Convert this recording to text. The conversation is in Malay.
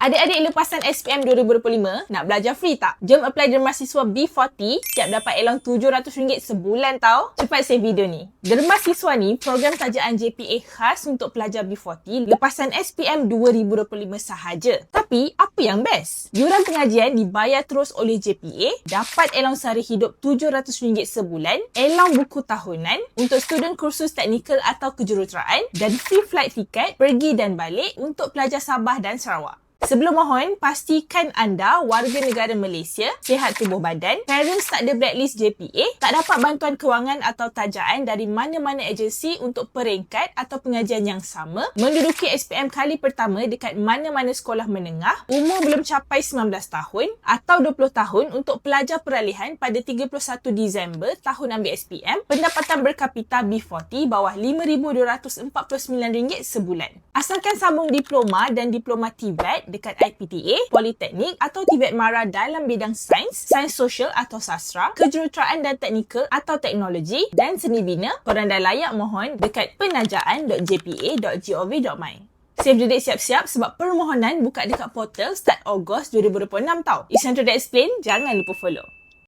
Adik-adik lepasan SPM 2025 nak belajar free tak? Jom apply Derma Siswa B40, siap dapat allowance RM700 sebulan tau. Cepat save video ni. Derma Siswa ni program tajaan JPA khas untuk pelajar B40 lepasan SPM 2025 sahaja. Tapi apa yang best? Yuran pengajian dibayar terus oleh JPA, dapat allowance sara hidup RM700 sebulan, allowance buku tahunan untuk student kursus teknikal atau kejuruteraan dan free flight ticket pergi dan balik untuk pelajar Sabah dan Sarawak. Sebelum mohon, pastikan anda warga negara Malaysia, sihat tubuh badan, parents tak ada blacklist JPA, tak dapat bantuan kewangan atau tajaan dari mana-mana agensi untuk peringkat atau pengajian yang sama, menduduki SPM kali pertama dekat mana-mana sekolah menengah, umur belum capai 19 tahun atau 20 tahun untuk pelajar peralihan pada 31 Disember tahun ambil SPM, pendapatan berkapita B40 bawah RM5,249 sebulan. Asalkan sambung diploma dan diploma TVET dekat IPTA, Politeknik atau TVET MARA dalam bidang sains, sains sosial atau sastra, kejuruteraan dan teknikal atau teknologi dan seni bina, korang dah layak mohon dekat penajaan.jpa.gov.my. Save the date siap-siap sebab permohonan buka dekat portal start Ogos 2026 tau. Isantro The Explain, jangan lupa follow.